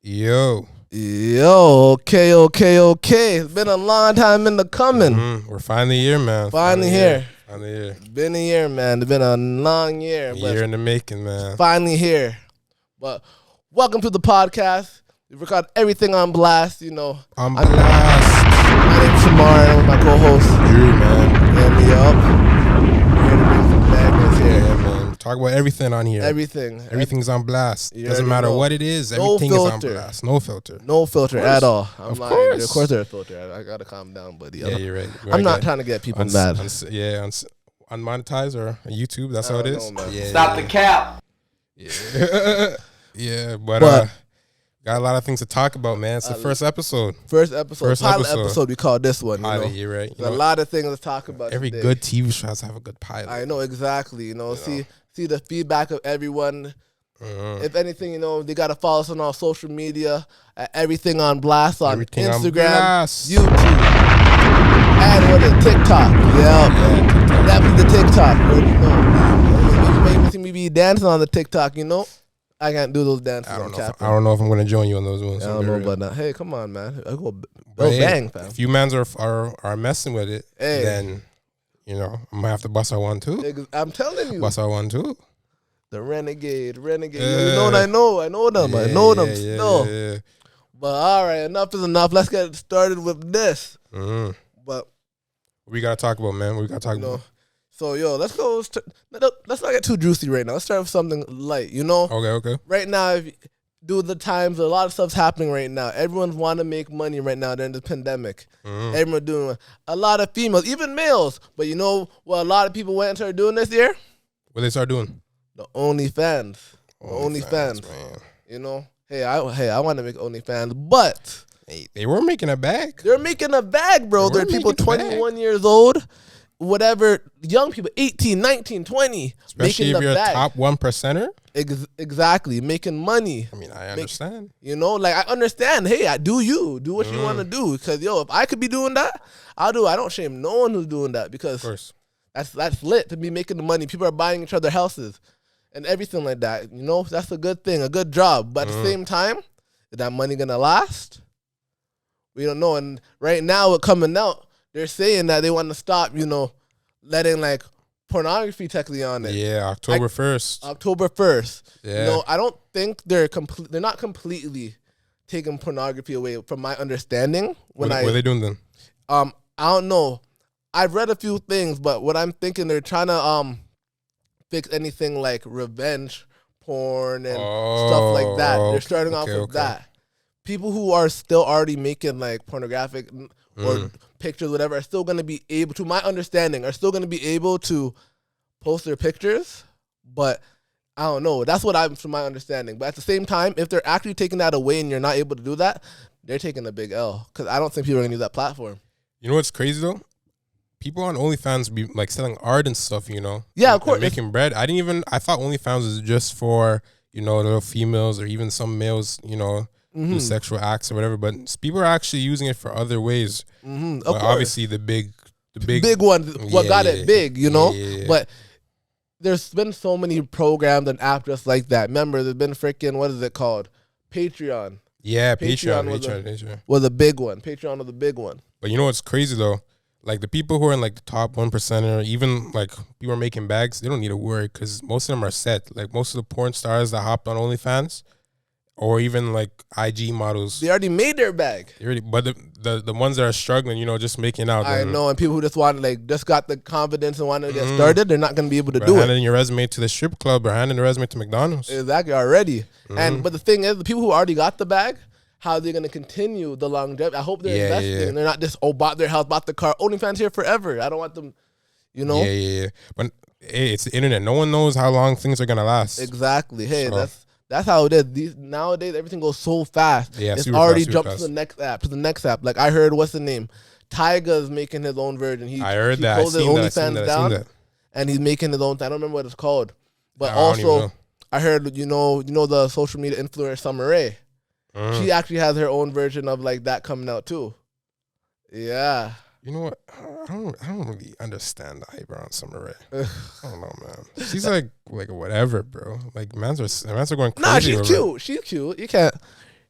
Yo. Yo, okay. It's been a long time in the coming. We're finally here, man. Finally here. Finally here. Been a year, man. It's been a long year. A year in the making, man. Finally here. But welcome to the podcast. We've got everything on blast, you know. On blast. My name's Shamar, and I'm with my co-host. You, man. And we up. We're here to bring some madness here. Yeah, man. Talk about everything on here. Everything's on blast. You Doesn't matter what it is. Everything is on blast. No filter. No filter at all. I'm lying. Course. Of course there's a filter. I gotta calm down, buddy. Yeah, you're right. I'm not trying to get people mad. Unmonetized or YouTube. That's how it is. Yeah. Stop the cap. Yeah. Yeah, but got a lot of things to talk about, man. It's the first episode. Pilot episode. We call this one. Pilot, you know? you're right. There's a lot of things to talk about. Every today. good TV show has to have a good pilot. I know exactly. See the feedback of everyone. If anything, they gotta follow us on our social media at Everything on Blast on Instagram, YouTube, and what is TikTok? Yeah, that was the TikTok. You may be dancing on the TikTok. I can't do those dances. I don't know if I'm gonna join you on those ones. I don't know about that. Hey, come on, man. I go bang, fam. If you mans are messing with it, then I'm gonna have to bust out one too. I'm telling you, bust out one too. The renegade. You know what I know? I know them still. Yeah. But all right, enough is enough. Let's get started with this. But what we gotta talk about, man. About. So let's go. Let's not get too juicy right now. Let's start with something light. Okay. Right now, due to the times, a lot of stuff's happening right now. Everyone's want to make money right now during the pandemic. Everyone doing a lot of females, even males. But you know what? A lot of people went and started doing this year. What they start doing? The OnlyFans. OnlyFans. Man. Hey, I want to make OnlyFans, but they were making a bag. They're making a bag, bro. There are people 21 years old, whatever, young people, 18, 19, 20, especially making if you're bag. A top 1%er. Exactly, making money. I mean, I understand. I understand. Hey, do what you want to do. Because if I could be doing that, I'll do it. I don't shame no one who's doing that because of course. That's lit to be making the money. People are buying each other houses and everything like that. That's a good thing, a good job. But at the same time, is that money gonna last? We don't know. And right now, with coming out, they're saying that they want to stop, letting like pornography technically on it. Yeah, October 1st. October 1st. Yeah. I don't think they're not completely taking pornography away from my understanding. What are they doing then? I don't know. I've read a few things, but what I'm thinking, they're trying to fix anything like revenge porn and stuff like that. They're starting off with that. People who are still already making like pornographic or pictures, whatever, are still going to be able to, my understanding, are still going to be able to post their pictures. But I don't know. That's what from my understanding. But at the same time, if they're actually taking that away and you're not able to do that, they're taking a big L because I don't think people are going to use that platform. You know what's crazy though? People on OnlyFans be like selling art and stuff, Yeah, of course. Making bread. I thought OnlyFans was just for, little females or even some males, do sexual acts or whatever. But people are actually using it for other ways. Of but course. obviously the big one, what got it big, Yeah. But there's been so many programs and apps just like that. Remember, there's been freaking, what is it called? Patreon. Yeah, Patreon was a big one. Patreon was a big one. But you know what's crazy though? Like the people who are in like the top 1%, or even like people are making bags, they don't need to worry because most of them are set. Like most of the porn stars that hopped on OnlyFans, or even like IG models, they already made their bag. But the ones that are struggling, just making out. I know, and people who just got the confidence and want to get started, they're not going to be able to do it. Handing your resume to the strip club or handing the resume to McDonald's. Exactly, already. But the thing is, the people who already got the bag, how they're going to continue the longevity. I hope they're investing. And they're not just, bought their house, bought the car. OnlyFans here forever. I don't want them, Yeah. But hey, it's the internet. No one knows how long things are going to last. Exactly. Hey, that's how it is. Nowadays, everything goes so fast. Yeah, it's already jumped to the next app. Like I heard, what's the name? Tyga's making his own version. I heard that. I seen that. And he's making his own. I don't remember what it's called. But also, I heard, the social media influencer Summer Rae. She actually has her own version of like that coming out too. Yeah. You know what? I don't really understand the hype around Summer Rae. I don't know, man. She's like whatever, bro. Like mans are going crazy. Nah, she's cute. She's cute. You can't.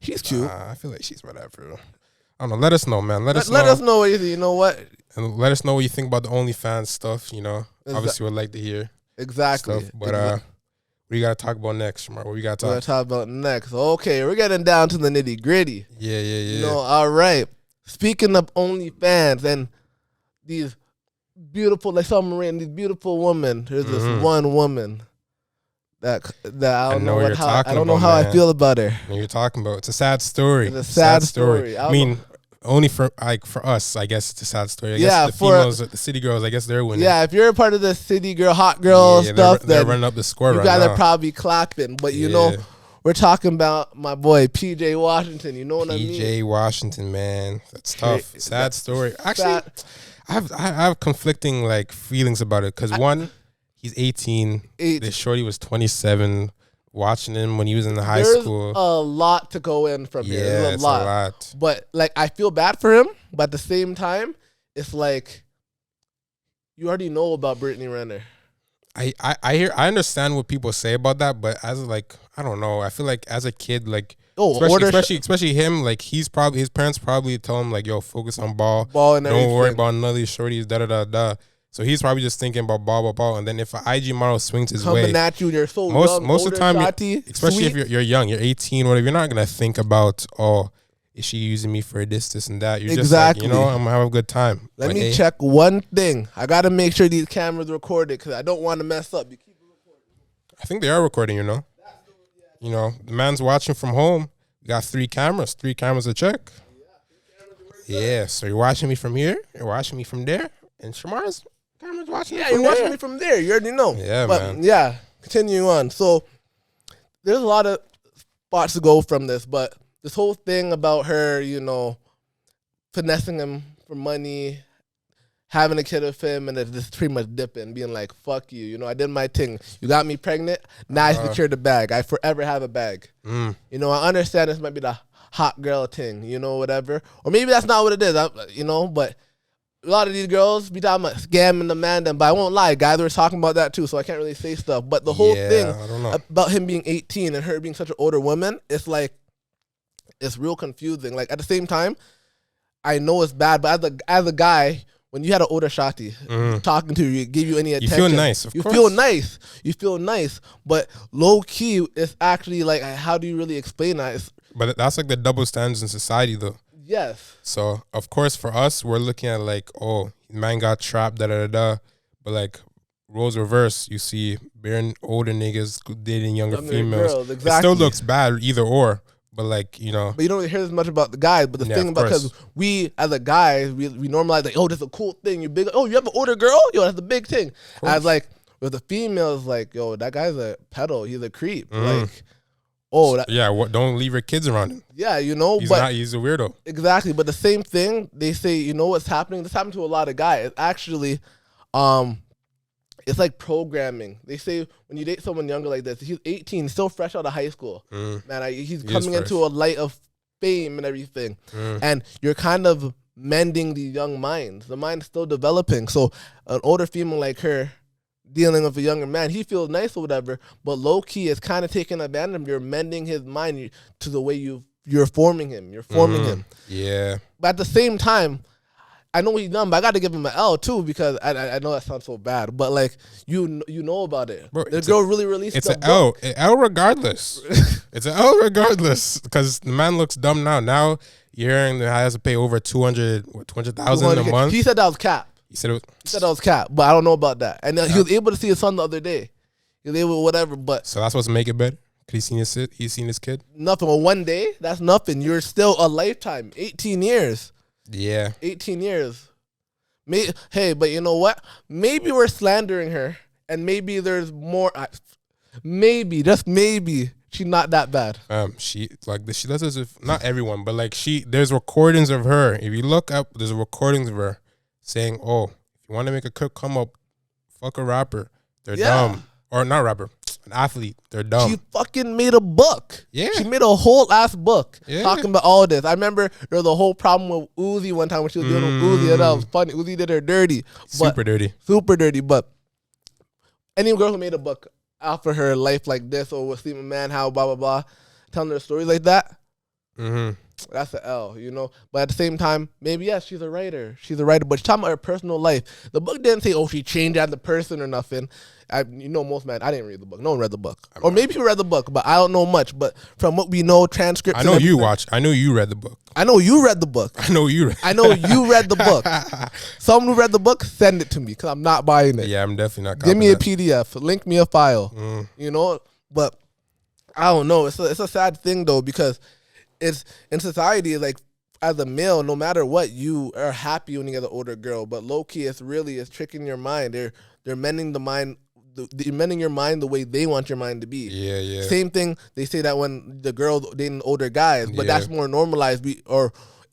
He's cute. I feel like she's whatever. I don't know. Let us know, man. Let us know what you think. You know what? And let us know what you think about the OnlyFans stuff. You know, obviously we'd like to hear exactly stuff. But what do you got to talk about next, Shamar? What we got to talk about next? Okay, we're getting down to the nitty gritty. Yeah. You know, all right. Speaking of OnlyFans and these beautiful, like submarine, these beautiful women. There's this one woman that I don't know how I feel about her. I know you're talking about. It's a sad story. It's a sad story. I mean, only for us, I guess it's a sad story. I guess the females, the city girls, I guess they're winning. Yeah, if you're a part of the city girl, hot girl stuff, they're running up the score. You guys are probably clapping, but you know. We're talking about my boy PJ Washington. You know what I mean? PJ Washington, man, that's tough. Sad story. Actually, I have conflicting like feelings about it because one, he's 18. The shorty was 27. Watching him when he was in the high school, a lot to go in from here. There's a lot. But like, I feel bad for him, but at the same time, it's like you already know about Brittany Renner. I understand what people say about that, but as like, I don't know. I feel like as a kid, like especially him, like his parents probably tell him like, yo, focus on ball and don't worry about none of these shorties, da. So he's probably just thinking about ball, and then if an IG model swings his way, coming at you, you're so most of the time, especially if you're young, you're 18, whatever, you're not gonna think about, oh, is she using me for this and that? You're just like, you know, I'm gonna have a good time. Let me check one thing. I gotta make sure these cameras record it because I don't want to mess up. You keep it recording. I think they are recording. You know, the man's watching from home. We got 3 cameras to check. Yeah, so you're watching me from here. You're watching me from there, and Shamar's camera's watching. Yeah, you're watching me from there. You already know. Yeah, man. Yeah, continue on. So there's a lot of spots to go from this, but this whole thing about her, you know, finessing him for money, having a kid with him, and just pretty much dipping, being like, fuck you. You know, I did my thing. You got me pregnant. Now I secured the bag. I forever have a bag. You know, I understand this might be the hot girl thing, you know, whatever. Or maybe that's not what it is, you know, but a lot of these girls be talking about scamming the man, but I won't lie, guys were talking about that too, so I can't really say stuff. But the whole thing about him being 18 and her being such an older woman, it's like, it's real confusing. Like, at the same time, I know it's bad, but as a guy, when you had an older shawty talking to you, give you any attention, you feel nice. Of course. You feel nice. But low key, it's actually like, how do you really explain that? But that's like the double standards in society, though. Yes. So of course, for us, we're looking at like, oh, man got trapped, da. But like, roles reverse. You see, being older niggas dating younger females. Girls, exactly. It still looks bad, either or. But like, you know. But you don't hear as much about the guys. But the thing about, because we as a guy, we normalize like, oh, that's a cool thing. You big. Oh, you have an older girl? Yo, that's a big thing. As like with the females, like, yo, that guy's a pedo. He's a creep. Like, oh, don't leave your kids around him. Yeah, you know, he's a weirdo. Exactly. But the same thing, they say, you know what's happening? This happened to a lot of guys. It's actually, it's like programming. They say when you date someone younger like this, he's 18, still fresh out of high school. Man, he's coming into a light of fame and everything. And you're kind of mending the young minds. The mind's still developing. So an older female like her dealing with a younger man, he feels nice or whatever, but low-key it's kind of taking advantage of him. You're mending his mind to the way you're forming him. You're forming him. Yeah. But at the same time, I know what he's done, but I got to give him an L too, because I know that sounds so bad, but like you know about it. Bro, the girl really released it's an L. An L regardless. It's an L regardless, because the man looks dumb now. Now you're hearing that he has to pay over 200,000 a month. He said that was cap. He said that was cap, but I don't know about that. And he was able to see his son the other day. He was able whatever, but so that's what's to make it better. He's seen his kid. Nothing. Well, one day, that's nothing. You're still a lifetime. 18 years. Yeah. 18 years. Hey, but you know what? Maybe we're slandering her, and maybe there's more. Maybe, just maybe, she's not that bad. She does as if, not everyone, but like there's recordings of her. If you look up, there's recordings of her saying, "Oh, if you want to make a quick come up, fuck a rapper. They're dumb, or not rapper." An athlete, they're dumb. She fucking made a book. Yeah. She made a whole ass book talking about all this. I remember there was a whole problem with Uzi one time when she was dealing with Uzi, and that was funny. Uzi did her dirty. Super dirty. But any girl who made a book after her life like this, or was sleeping man, how, blah, blah, blah, telling her stories like that, Mm-hmm. That's an L, you know. But at the same time, maybe yes, she's a writer. She's a writer, but she's talking about her personal life. The book didn't say, "Oh, she changed as a person" or nothing. Most man, I didn't read the book. No one read the book, or maybe you read the book, but I don't know much. But from what we know, transcripts. I know you watched. I know you read the book. I know you read the book. I know you. I know you read the book. Someone who read the book, send it to me because I'm not buying it. Yeah, I'm definitely not. Give me a PDF. Link me a file. You know, but I don't know. It's a sad thing though because it's in society like. As a male, no matter what, you are happy when you get an older girl. But low key, it's tricking your mind. They're mending the mind, they're mending your mind the way they want your mind to be. Yeah, yeah. Same thing. They say that when the girls dating older guys, but that's more normalized. It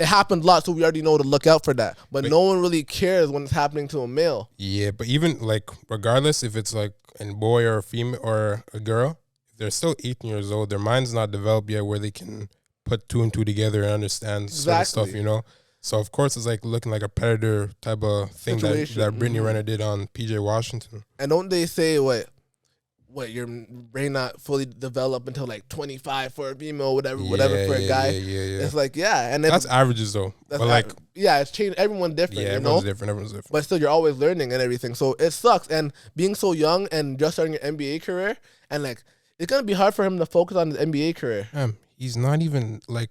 happens a lot, so we already know to look out for that. But no one really cares when it's happening to a male. Yeah, but even like regardless if it's like a boy or a female or a girl, if they're still 18 years old, their mind's not developed yet where they can put two and two together and understand sort of stuff, you know? So, of course, it's like looking like a predator type of thing that Brittany Renner did on PJ Washington. And don't they say, what your brain not fully developed until like 25 for a female, whatever for a guy? Yeah. It's like, and that's averages, though. But like, it's changed. Everyone's different, everyone's different. But still, you're always learning and everything. So, it sucks. And being so young and just starting your NBA career, and like, it's going to be hard for him to focus on his NBA career. He's not even like,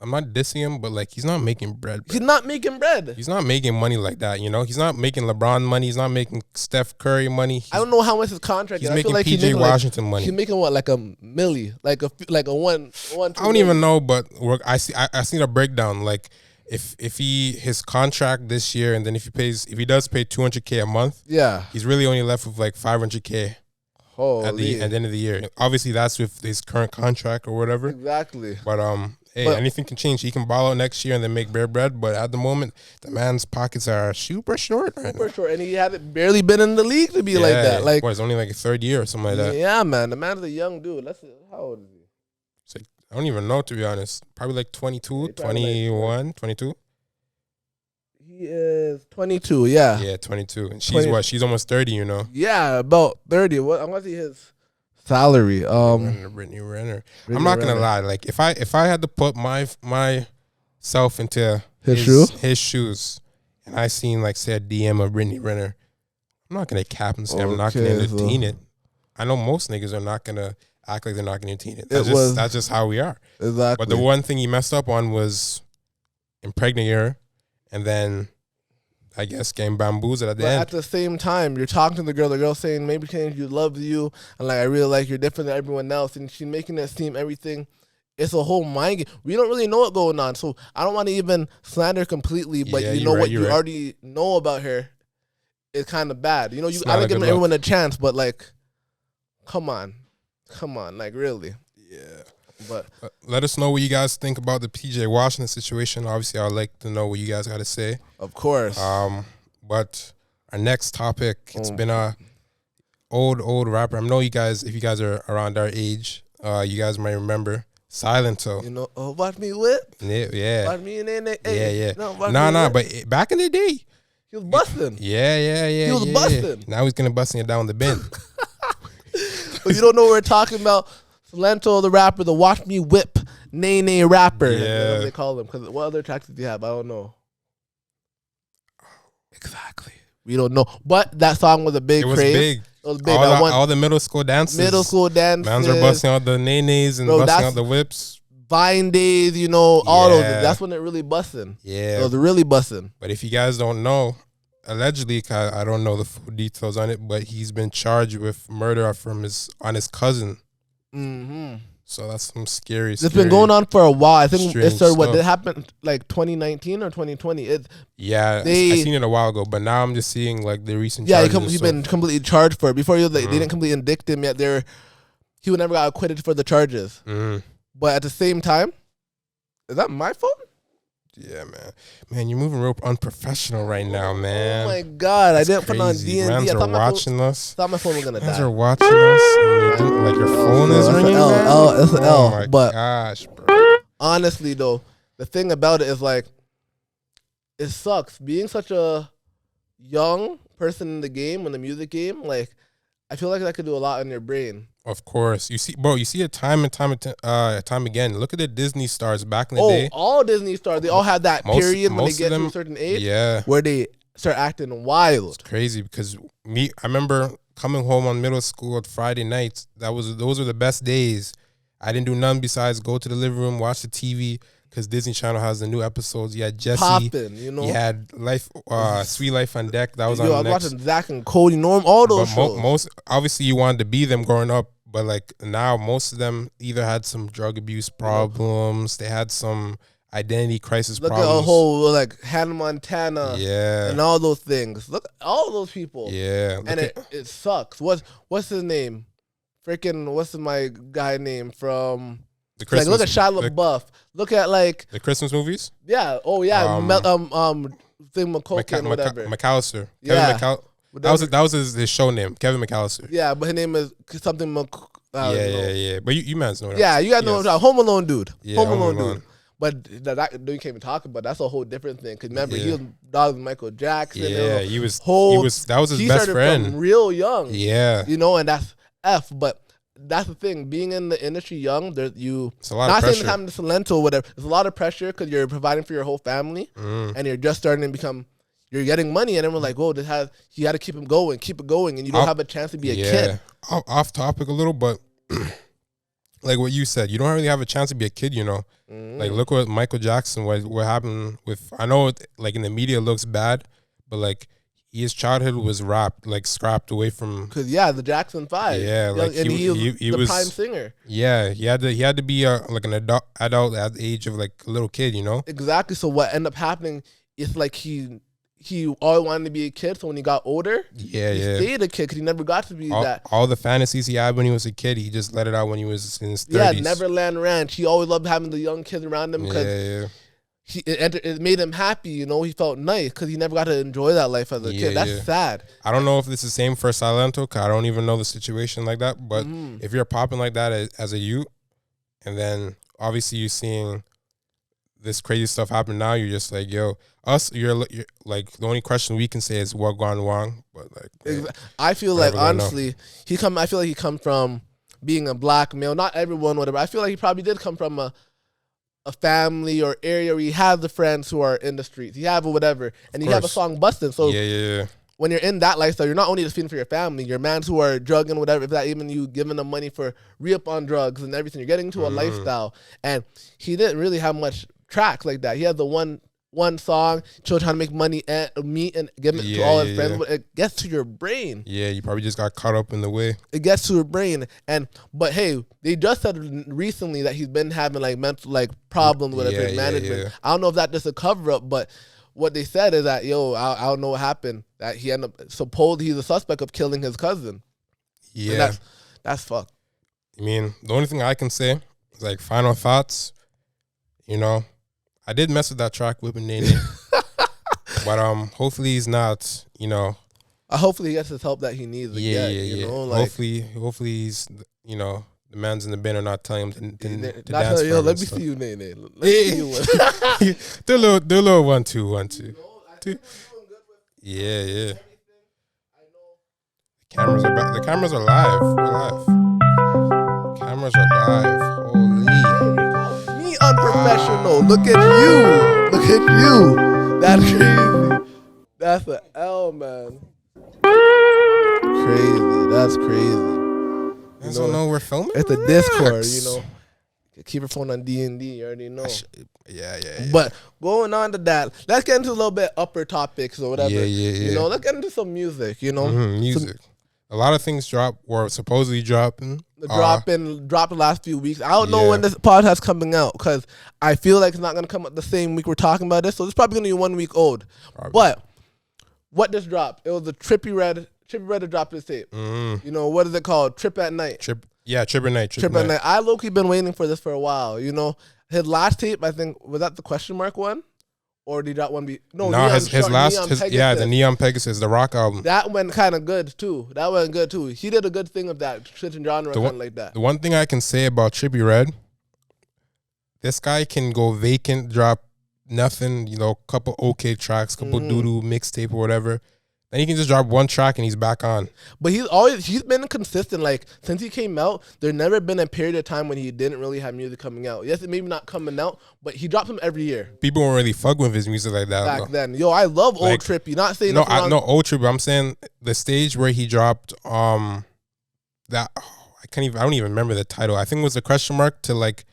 I'm not dissing him, but like he's not making bread. He's not making bread. He's not making money like that, you know? He's not making LeBron money. He's not making Steph Curry money. I don't know how much his contract is. He's making PJ Washington money. He's making what, like a milli? Like a one I don't even know, but I see the breakdown. Like if his contract this year, and then if he does pay $200K a month, he's really only left with like $500K. At the end of the year. Obviously, that's with his current contract or whatever. Exactly. But anything can change. He can ball out next year and then make bare bread. But at the moment, the man's pockets are super short right now. Super short, and he hadn't barely been in the league to be like that. Like, it's only like a third year or something like that. Yeah, man. The man's a young dude. How old is he? It's like, I don't even know, to be honest. Probably like 22, 21, 22. He is 22, yeah. Yeah, 22. And she's what? She's almost 30, you know? Yeah, about 30. What? I want to see his salary. Brittany Renner. I'm not going to lie. Like, if I had to put myself into his shoes, and I seen, like, say, a DM of Brittany Renner, I'm not going to cap and say I'm not going to entertain it. I know most niggas are not going to act like they're not going to entertain it. That's just how we are. Exactly. But the one thing he messed up on was impregnating her. And then, I guess, getting bamboozled at the end. At the same time, you're talking to the girl saying, maybe she loves you, and like, I really like you're different than everyone else, and she's making it seem everything. It's a whole mind game. We don't really know what's going on, so I don't want to even slander her completely, but you already know about her is kind of bad. You know, I don't give everyone a chance, but like, come on, like really. Yeah. But let us know what you guys think about the PJ Washington situation. Obviously, I'd like to know what you guys got to say. Of course. But our next topic, it's been a old rapper. I know you guys, if you guys are around our age, you guys might remember Silento. You know, watch me whip. Yeah. Watch me in there. Yeah. Nah, but back in the day, he was busting. Yeah. He was busting. Now he's gonna busting it down the bin. But you don't know what we're talking about. Silento, the rapper, the Watch Me Whip, Nay rapper. Yeah. That's what they call him. Because what other tracks did he have? I don't know. Exactly. We don't know. But that song was a big craze. It was big. All the middle school dances. Mans were busting out the nays and busting out the whips. Vine days, you know, all those. That's when it really busting. Yeah. It was really busting. But if you guys don't know, allegedly, I don't know the full details on it, but he's been charged with murder on his cousin. Mm-hmm. So that's some scary. It's been going on for a while. I think it started. What did happen like 2019 or 2020? I seen it a while ago, but now I'm just seeing like the recent. Yeah, he's been completely charged for it. Before they didn't completely indict him yet. He would never got acquitted for the charges. Mm-hmm. But at the same time, is that my phone? Yeah, man, you're moving real unprofessional right now, man. Oh my God, I didn't put on DND. Mans are watching us. I thought my phone was gonna die. Mans are watching us. And like your phone is ringing. It's an L. Oh my gosh, bro. Honestly, though, the thing about it is like, it sucks being such a young person in the game, in the music game. Like, I feel like that could do a lot in your brain. Of course, you see, bro. You see it time and time again. Look at the Disney stars back in the day. All Disney stars, they all have that period when they get to a certain age, where they start acting wild. It's crazy because I remember coming home on middle school at Friday nights. Those were the best days. I didn't do nothing besides go to the living room, watch the TV. Because Disney Channel has the new episodes. You had Jesse. Poppin', you know. You had Sweet Life on Deck. That was on I was next. watching Zach and Cody, Norm, all those shows. Most obviously you wanted to be them growing up, but like now most of them either had some drug abuse problems, they had some identity crisis problems. Look at a whole like Hannah Montana, yeah, and all those things. Look at all those people, yeah, and it sucks. What's his name? Freaking what's my guy name from? The Christmas, look at Shia LaBeouf. Look at like the Christmas movies. Yeah. Oh yeah. Thing McCulkin or whatever. McAllister. Yeah. That was his show name, Kevin McAllister. Yeah, but his name is something. Yeah. But you man know. Yeah, you guys know what I'm Home Alone dude. Yeah, Home Alone dude. But that you can't even talk about. That's a whole different thing. Because remember, he was dogs with Michael Jackson. Yeah, he was. That was his best friend. From real young. Yeah. You know, and that's F. But that's the thing. Being in the industry young, it's a lot of pressure. Not saying having the Salento or whatever. There's a lot of pressure because you're providing for your whole family, and you're just starting to become. You're getting money, and everyone's like, "Whoa, you got to keep it going," and you don't have a chance to be a kid. Off topic a little, but like what you said, you don't really have a chance to be a kid. You know, like look what Michael Jackson. What happened with? I know, like in the media, it looks bad, but like. His childhood was scrapped away from. Because the Jackson 5. Yeah, like and he was prime singer. Yeah, he had to be like an adult at the age of like a little kid, you know. Exactly. So what ended up happening is like he always wanted to be a kid. So when he got older, he stayed a kid because he never got to be that. All the fantasies he had when he was a kid, he just let it out when he was in his 30s. Yeah, Neverland Ranch. He always loved having the young kids around him because. It made him happy, you know. He felt nice because he never got to enjoy that life as a kid. That's sad. I don't know if it's the same for Silento, because I don't even know the situation like that. But if you're popping like that as a youth, and then obviously you're seeing this crazy stuff happen now, you're just like, yo, you're like, the only question we can say is what gone wrong. But like, I feel like honestly, I feel like he come from being a black male. Not everyone, whatever. I feel like he probably did come from a family or area where you have the friends who are in the streets, you have or whatever, and you have a song busting. So when you're in that lifestyle, you're not only just feeding for your family, your mans who are drugging, whatever, if that even you giving them money for re-up on drugs and everything, you're getting into a lifestyle. And he didn't really have much tracks like that. He had the one song, still trying to make money and meet and give it to all his friends, but it gets to your brain. Yeah, you probably just got caught up in the way. It gets to your brain, but hey, they just said recently that he's been having like mental like problems with his management. Yeah. I don't know if that's just a cover up, but what they said is that I don't know what happened. That he ended up he's a suspect of killing his cousin. Yeah, and that's fucked. I mean, the only thing I can say is like final thoughts. You know. I did mess with that track, Whipping Nene. But hopefully he's not, you know. Hopefully he gets his help that he needs to get, you know? Like, hopefully he's, you know, the man's in the bin are not telling him to dance. Let me see you, Nene. Let me see you. Do a little 1 2 1 2. Yeah. The cameras are back. The cameras are live. We're live. Cameras are live. Holy. Unprofessional. Look at you. That's crazy. That's an L, man. Crazy. That's crazy. You don't know we're filming? It's a Discord, you know. Keep your phone on D&D. You already know. Yeah. But going on to that, let's get into a little bit upper topics or whatever. Yeah. You know, let's get into some music, you know. Music. A lot of things drop or supposedly dropping. Dropped the last few weeks. I don't know when this podcast coming out because I feel like it's not gonna come out the same week we're talking about this. So it's probably gonna be 1 week old. Probably. But what just dropped? It was the Trippie Redd that dropped his tape. You know, what is it called? Trip at Night. Trip at Night. Trip at Night. I low-key been waiting for this for a while. You know, his last tape, I think, was that the question mark one? Or did that one be the Neon Pegasus, the rock album. That went kind of good too. He did a good thing of that certain genre kind of like that. The one thing I can say about Trippie Redd, this guy can go vacant, drop nothing, you know, couple okay tracks, couple doo-doo mixtape or whatever. Then he can just drop one track and he's back on. But he's been consistent. Like since he came out, there's never been a period of time when he didn't really have music coming out. Yes, it maybe not coming out, but he drops them every year. People weren't really fuck with his music like that back then. Yo, I love Old like, Trippy. Not saying no, Old Trippy. I'm saying the stage where he dropped that I don't even remember the title. I think it was a question mark to like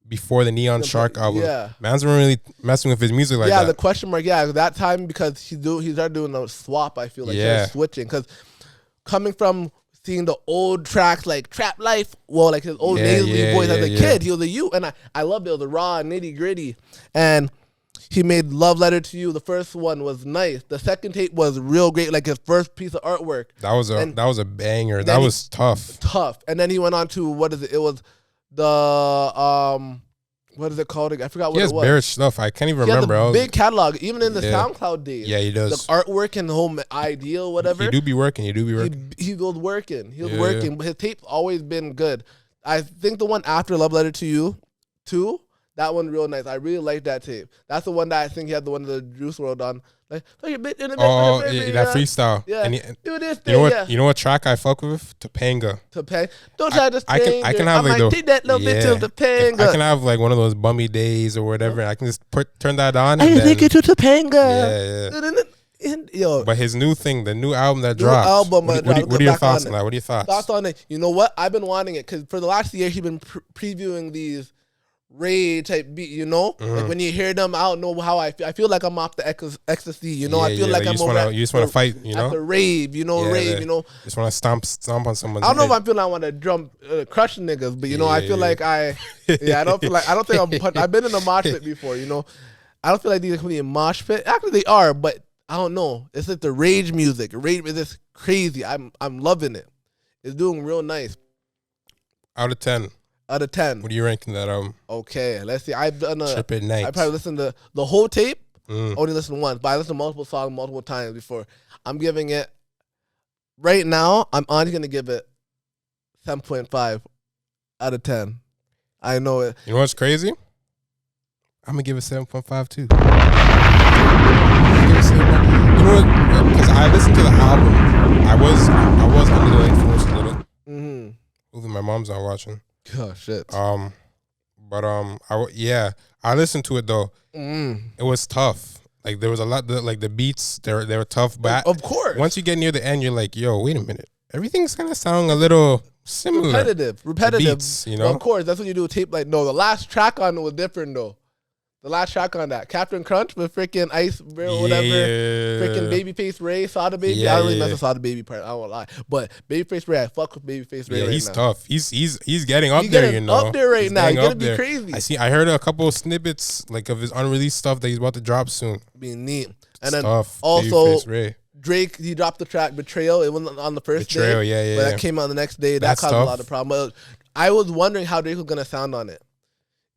before the Neon Shark album. Yeah. Man's weren't really messing with his music like that. Yeah, the question mark. Yeah, that time because he started doing a swap. I feel like he started switching because coming from seeing the old tracks like Trap Life, well, like his old nasally voice as a kid, he was a youth, and I loved it. It was raw, nitty gritty, and he made Love Letter to You. The first one was nice. The second tape was real great, like his first piece of artwork. That was a banger. That was tough. And then he went on to what is it? It was the what is it called? I forgot what it was. He has bare stuff. I can't even remember. He has a big catalog, even in the SoundCloud days. Yeah, he does. The artwork and the whole idea, whatever. He do be working. He was working. He was working, but his tape's always been good. I think the one after Love Letter to You, too, that one real nice. I really like that tape. That's the one that I think he had the one of the Juice WRLD on. Like, that freestyle. Yeah. Do this thing, you know what track I fuck with? Topanga. Don't try to I can have like take that little bit to Topanga. I can have like one of those bummy days or whatever. And I can just turn that on. I take it to Topanga. Yeah. But his new thing, the new album that dropped. What are your thoughts on that? What are your thoughts? Thoughts on it? You know what? I've been wanting it because for the last year he's been previewing these rave type beat, you know, like when you hear them, I don't know how I feel. I feel like I'm off the ecstasy, you know. I feel like I'm over. You just want to fight, you know. At the rave, you know, you know. Just want to stomp on someone. I don't know if I feel like I want to jump, crush niggas, but you know, I feel like I don't think I've been in a mosh pit before, you know. I don't feel like these are really a mosh pit. Actually, they are, but I don't know. It's like the rage music. Rage is just crazy. I'm loving it. It's doing real nice. Out of 10. Out of 10. What are you ranking that album? Okay, let's see. I've done Trip at Night. I probably listened to the whole tape. Only listened once, but I listened to multiple songs multiple times before. I'm giving it right now. I'm only gonna give it 7.5 out of 10. I know it. You know what's crazy? I'm gonna give it 7.5 too. You know what? Because I listened to the album. I was under the influence a little. Hopefully my mom's not watching. Oh shit. I listened to it though. It was tough. Like there was a lot. Like the beats, they were tough. But of course, once you get near the end, you're like, yo, wait a minute. Everything's kind of sounding a little similar. Repetitive. Beats, you know. Well, of course, that's what you do with tape. Like no, the last track on it was different though. The last track on that, Captain Crunch with freaking Ice or whatever, freaking Babyface Ray, Soda Baby. I don't really mess with Soda Baby part. I won't lie, but Babyface Ray, I fuck with Babyface Ray. Yeah, he's now. tough. He's getting up there, you know. Up there right now. He's gonna be crazy. I heard a couple of snippets like of his unreleased stuff that he's about to drop soon. Being neat, and then tough. also Drake, he dropped the track Betrayal. It wasn't on the first day. Betrayal, yeah. But that came out the next day. That caused a lot of problems. I was wondering how Drake was gonna sound on it.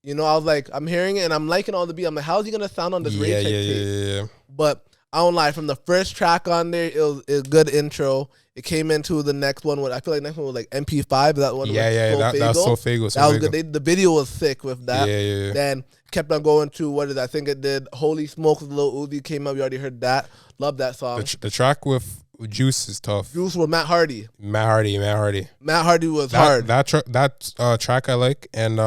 You know, I was like, I'm hearing it and I'm liking all the beat. I'm like, how's he gonna sound on this rage tape? Yeah. But I don't lie. From the first track on there, it was a good intro. It came into the next one. I feel like the next one was like MP5. That one. That was so Fago. That was good. The video was sick with that. Yeah. Then kept on going to what is it? I think it did Holy Smokes with Lil Uzi came up. You already heard that. Love that song. The track with Juice is tough. Juice with Matt Hardy. Matt Hardy was hard. That track I like, and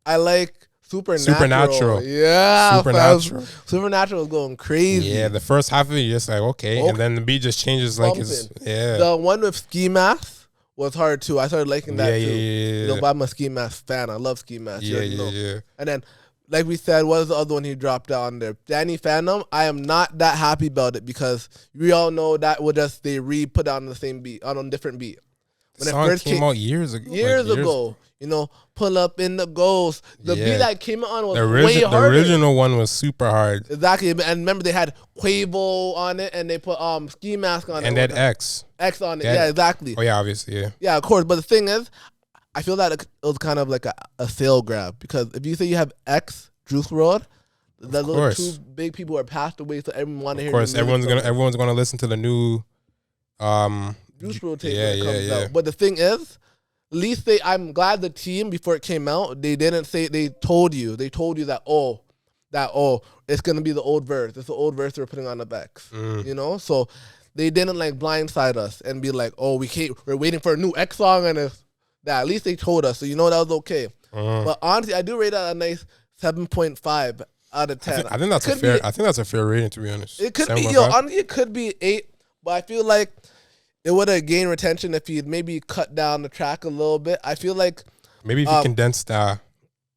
I like Supernatural. Yeah. Supernatural was going crazy. Yeah, the first half of it, you're just like, okay. And then the beat just changes like it's, The one with Ski Mask was hard too. I started liking that too. Yeah. You know, but I'm a Ski Mask fan. I love Ski Mask. Yeah. And then, like we said, what was the other one he dropped on there? Danny Phantom. I am not that happy about it because we all know that they re-put on the same beat, on a different beat. When it first came out years ago. Years ago. You know, pull up in the Ghost. The beat that came on was way harder. The original one was super hard. Exactly. And remember, they had Quavo on it, and they put Ski Mask on it. And that X on it. Yeah, exactly. Oh, yeah, obviously, yeah. Yeah, of course. But the thing is, I feel that it was kind of like a sale grab. Because if you say you have X, Juice WRLD, the little two big people are passed away, so everyone want to hear. Of course, everyone's gonna listen to the new Juice WRLD tape when it comes out. But the thing is, at least I'm glad the team before it came out, they didn't say, they told you that it's gonna be the old verse. It's the old verse they're putting on the backs. You know, so they didn't like blindside us and be like, oh, we're waiting for a new X song and that. At least they told us, so that was okay. But honestly, I do rate that a nice 7.5 out of 10. I think that's a fair rating, to be honest. It could be honestly, it could be 8, but I feel like it would have gained retention if he'd maybe cut down the track a little bit. I feel like maybe if you condensed the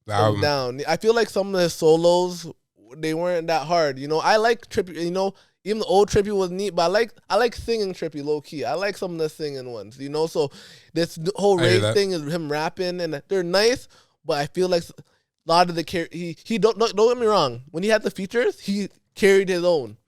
album down. I feel like some of his solos, they weren't that hard. I like Trippy. Even the old Trippy was neat, but I like singing Trippy low key. I like some of the singing ones. So this whole rave thing is him rapping, and they're nice, but I feel like a lot of the he don't get me wrong. When he had the features, he carried his own,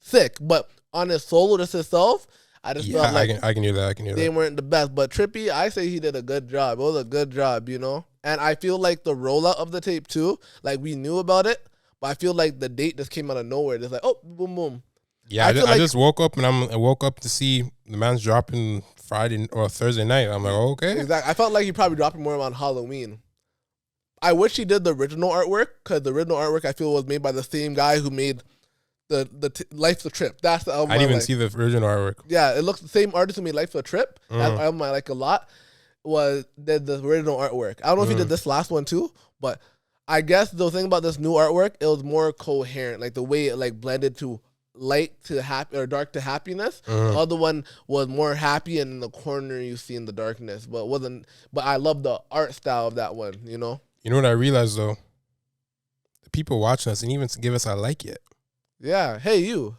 sick. But on his solo, just himself, I just felt like I can hear that. They weren't the best, but Trippy, I say he did a good job. It was a good job, And I feel like the rollout of the tape too, like we knew about it, but I feel like the date just came out of nowhere. Just like, oh, boom, boom. Yeah, I just woke up and I woke up to see the man's dropping Friday or Thursday night. I'm like, oh, okay. Exactly. I felt like he probably dropped more around Halloween. I wish he did the original artwork, because the original artwork I feel was made by the same guy who made the Life's a Trip. That's the album I didn't even see the original artwork. Yeah, it looks the same artist who made Life's a Trip. That album I like a lot. Did the original artwork. I don't know if he did this last one too, but I guess the thing about this new artwork, it was more coherent, like the way it like blended to light to happy or dark to happiness. The other one was more happy, and in the corner you see in the darkness, but wasn't. But I love the art style of that one. You know what I realized though? The people watching us didn't even give us a like yet. Yeah. Hey, you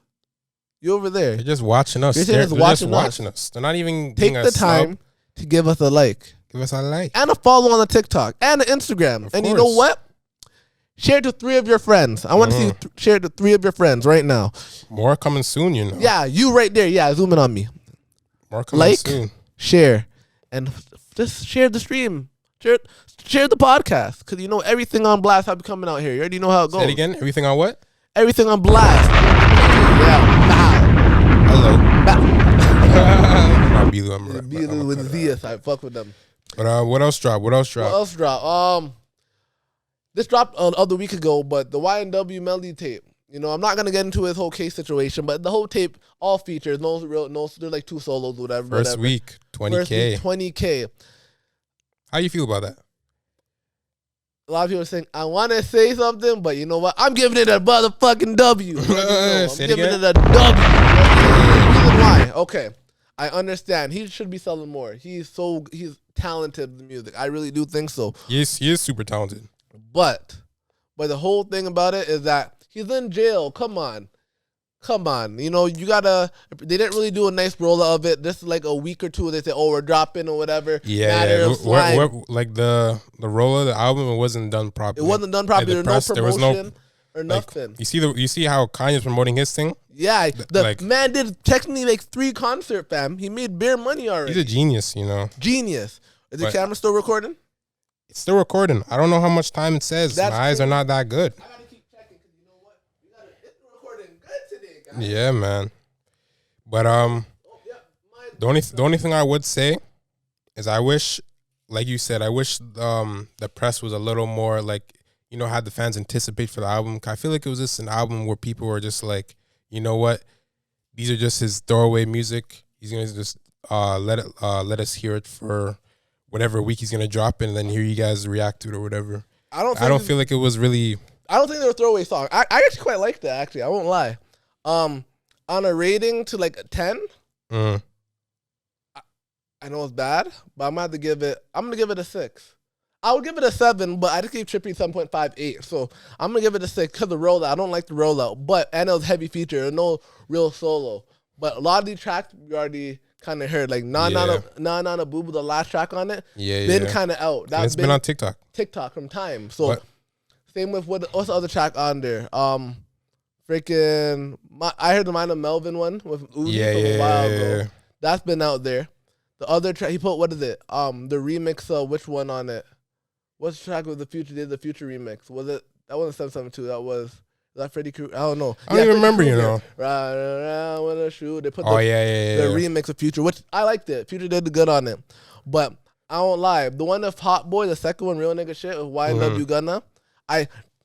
over there? They're just watching us. They're just watching us. They're not even take the time to give us a like. Give us a like and a follow on the TikTok and the Instagram. And you know what? Share it to 3 of your friends. I want to see you share it to 3 of your friends right now. More coming soon, Yeah, you right there. Yeah, zoom in on me. More coming soon. Share, and just share the stream. Share the podcast, because everything on blast will be coming out here. You already know how it goes. Say it again. Everything on what? Everything on blast. Yeah. Bow. Hello. Bow. Bilu. Bilu with Zias. I fuck with them. But what else dropped? This dropped a week ago, but the YNW Melody tape. I'm not gonna get into his whole case situation, but the whole tape, all features, there's like 2 solos, whatever. First week, 20K. 20K. How you feel about that? A lot of people are saying, I want to say something, but you know what? I'm giving it a motherfucking W. I'm giving it a W. Reason why? Okay, I understand. He should be selling more. He's talented with music. I really do think so. Yes, he is super talented. But the whole thing about it is that he's in jail. Come on. You gotta. They didn't really do a nice rollout of it. This is like a week or 2. They say, "Oh, we're dropping" or whatever. Yeah. Like the roller, the album, it wasn't done properly. It wasn't done properly. There was no promotion or nothing. You see how Kanye's promoting his thing? Yeah, the man did technically like 3 concerts, fam. He made bare money already. He's a genius, Genius. Is the camera still recording? It's still recording. I don't know how much time it says. My eyes are not that good. I gotta keep checking, because you know what? It's recording good today, guys. Yeah, man. But the only thing I would say is I wish, like you said, the press was a little more like, had the fans anticipate for the album. I feel like it was just an album where people were just like, you know what, these are just his throwaway music. He's gonna just let us hear it for whatever week he's gonna drop it, and then hear you guys react to it or whatever. I don't feel like it was really. I don't think they were throwaway songs. I actually quite liked that. Actually, I won't lie. On a rating to like a 10, I know it's bad, but I'm gonna give it a 6. I would give it a 7, but I just gave Trippy 7.58. So I'm gonna give it a 6 because the rollout. I don't like the rollout, and it was heavy feature, no real solo. But a lot of these tracks we already kind of heard, like Nah Nah Boo Boo, the last track on it, been kind of out. It's been on TikTok from time. So same with what's the other track on there? I heard the Mind of Melvin one with Uzi from a while ago. That's been out there. The other track he put, what is it? The remix of which one on it? What's the track with the Future? Did the Future remix? Was it that wasn't 772? Is that Freddie Krueger? I don't know. I don't even remember. Right around with a shoe. They put the the remix of Future, which I liked it. Future did good on it, but I won't lie. The one of Hot Boy, the second one, Real Nigga Shit with YNW Gunna.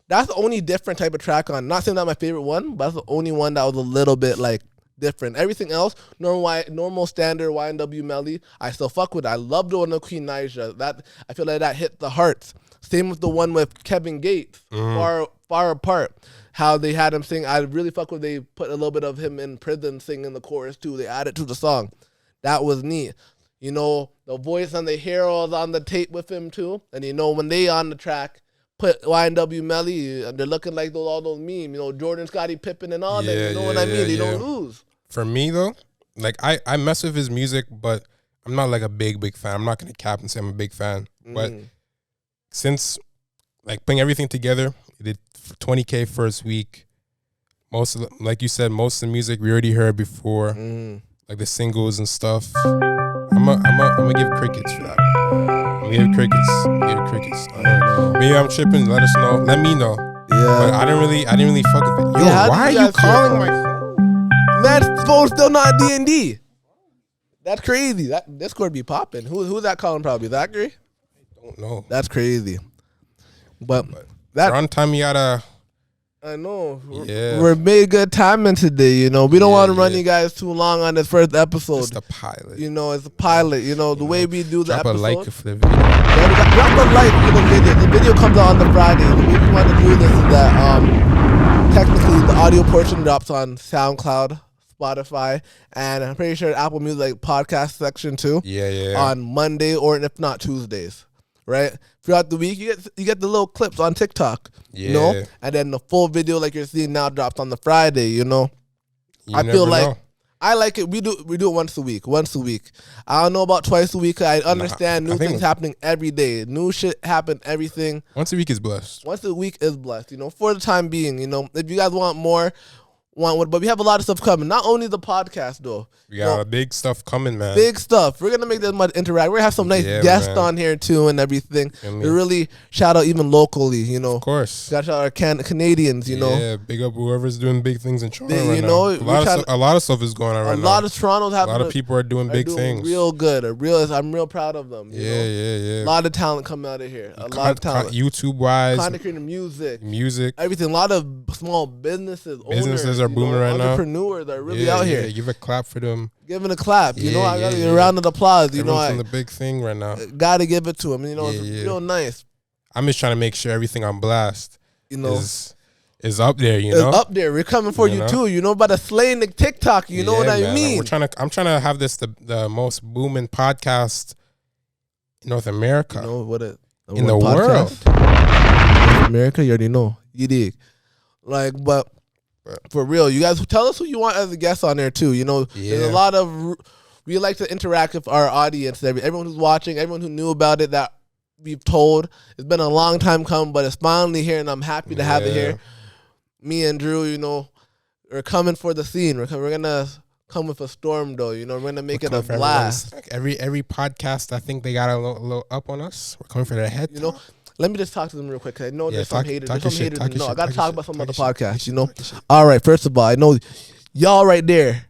That's the only different type of track on. Not saying that's my favorite one, but that's the only one that was a little bit like different. Everything else, normal standard YNW Melly, I still fuck with it. I love the one with Queen Naija. That I feel like that hit the hearts. Same with the one with Kevin Gates, Far Apart. How they had him sing. I really fuck with. They put a little bit of him in prison singing the chorus too. They added to the song. That was neat. You know, the voice on the Heroes on the tape with him too. And you know, when they on the track, put YNW Melly, they're looking like all those memes. You know, Jordan, Scottie Pippen, and all that. You know what I mean? They don't lose. For me though, like I mess with his music, but I'm not like a big fan. I'm not gonna cap and say I'm a big fan. But since like putting everything together, he did 20K first week. Most of the, like you said, most of the music we already heard before, like the singles and stuff. I'm gonna give crickets for that. I'm gonna give crickets. Maybe I'm tripping. Let us know. Let me know. Yeah. But I didn't really fuck with it. Yo, why are you calling my phone? That phone's still not D&D. That's crazy. That Discord be popping. Who's that calling? Probably Zachary. I don't know. That's crazy. But that on time you gotta. I know. Yeah. We're made good timing today, you know. We don't want to run you guys too long on this first episode. It's the pilot. You know, it's a pilot. You know, the way we do the episode. Drop a like for the video. Drop a like for the video. The video comes out on the Friday. The way we want to do this is that technically the audio portion drops on SoundCloud, Spotify, and I'm pretty sure Apple Music podcast section too. Yeah. On Monday or if not Tuesdays. Right? Throughout the week, you get the little clips on TikTok, you know? And then the full video like you're seeing now drops on the Friday, you know? I feel like I like it. We do it once a week. I don't know about twice a week. I understand new things happening every day. New shit happen, everything. Once a week is blessed. You know, for the time being, you know. If you guys want more, but we have a lot of stuff coming. Not only the podcast though. We got big stuff coming, man. Big stuff. We're gonna make this much interact. We're gonna have some nice guests on here too and everything. To really shout out even locally, you know. Of course. Shout out our Canadians, you know. Yeah, big up whoever's doing big things in Toronto right now. A lot of stuff is going on right now. A lot of Toronto's happening. A lot of people are doing big things. Real good. I'm real proud of them. Yeah. A lot of talent coming out of here. A lot of talent. YouTube wise. Content creating music. Everything. A lot of small businesses. Businesses are booming right now. Entrepreneurs are really out here. Give a clap for them. Giving a clap, you know. I gotta get a round of applause. You know, the big thing right now. Gotta give it to him. You know, it's real nice. I'm just trying to make sure everything on blast, you know, is up there. You know, it's up there. We're coming for you too. You know, about the slaying the TikTok. You know what I mean? I'm trying to have this the most booming podcast in North America. You know what in the world. North America, you already know. You dig? Like, but. For real, you guys tell us who you want as a guest on there too. You know, there's a lot of we like to interact with our audience. Everyone who's watching, everyone who knew about it that we've told. It's been a long time coming, but it's finally here, and I'm happy to have it here. Me and Drew, you know, are coming for the scene. We're gonna come with a storm, though. You know, we're gonna make it a blast. Every podcast, I think they got a little up on us. We're coming for their head. You know. Let me just talk to them real quick, because I know there's some haters. I got to talk about some other podcasts, you know? All right, first of all, I know y'all right there.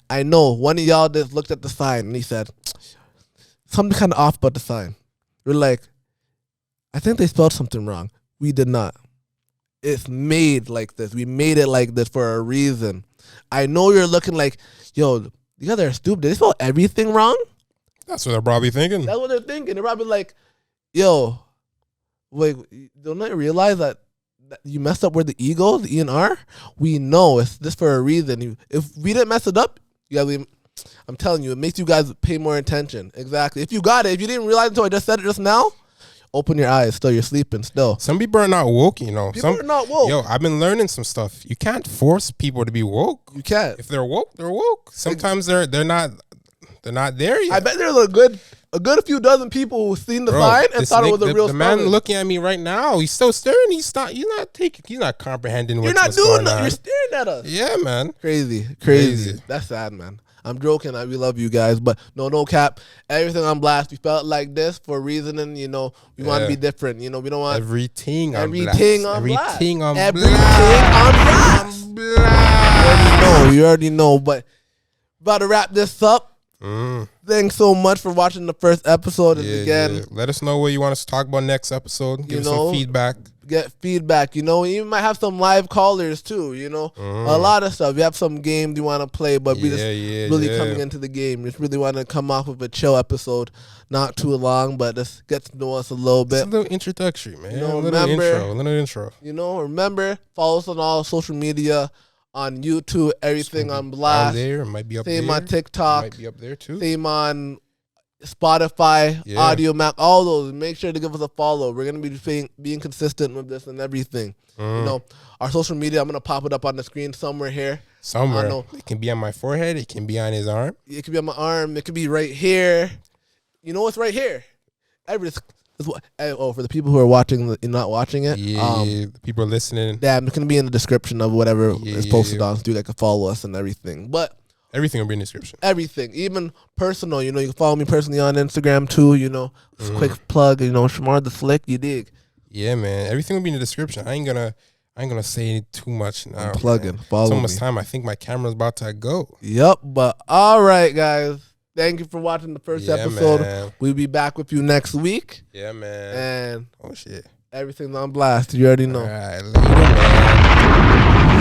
I know one of y'all just looked at the sign, and he said, something kind of off about the sign. We're like, I think they spelled something wrong. We did not. It's made like this. We made it like this for a reason. I know you're looking like, yo, you guys are stupid. Did they spell everything wrong? That's what they're probably thinking. That's what they're thinking. They're probably like, yo, wait, don't they realize that you messed up where the E goes, the E and R? We know it's just for a reason. If we didn't mess it up, I'm telling you, it makes you guys pay more attention. Exactly. If you got it, if you didn't realize until I just said it just now, open your eyes. Still, you're sleeping still. Some people are not woke, you know. People are not woke. Yo, I've been learning some stuff. You can't force people to be woke. You can't. If they're woke, they're woke. Sometimes they're not... They're not there yet. I bet there's a good few dozen people who've seen the sign and thought it was a real The man looking at me right now, he's still staring. He's not comprehending what's going on. You're not doing nothing. You're staring at us. Yeah, man. Crazy. That's sad, man. I'm joking. We love you guys, but no cap. Everything on blast. We felt like this for a reason, and you know we want to be different. You know we don't want everything on blast. Everything on blast. You already know, but about to wrap this up. Thanks so much for watching the first episode. And again, let us know what you want us to talk about next episode. Give us some feedback. Get feedback. You know, we even might have some live callers too. You know, a lot of stuff. You have some games you want to play, but we just really coming into the game. Just really want to come off with a chill episode, not too long, but just get to know us a little bit. It's a little introductory, man. You know, a little intro. You know, remember, follow us on all social media. On YouTube, everything on blast. There, it might be up there. Same on TikTok. Might be up there too. Same on Spotify, Audio Mac, all those. Make sure to give us a follow. We're gonna be being consistent with this and everything. You know, our social media. I'm gonna pop it up on the screen somewhere here. Somewhere. It can be on my forehead. It can be on his arm. It could be on my arm. It could be right here. You know what's right here? For the people who are watching and not watching it, the people listening, it's gonna be in the description of whatever is posted on, so you guys can follow us and everything. But everything will be in the description. Everything, even personal. You know, you can follow me personally on Instagram too. You know, quick plug. You know, Shamar the Slick. You dig? Yeah, man. Everything will be in the description. I ain't gonna say too much now. I'm plugging. Follow so much time. I think my camera's about to go. Yep. But all right, guys. Thank you for watching the first episode. Man. We'll be back with you next week. Yeah, man. And oh shit, everything's on blast. You already know. All right, later, man.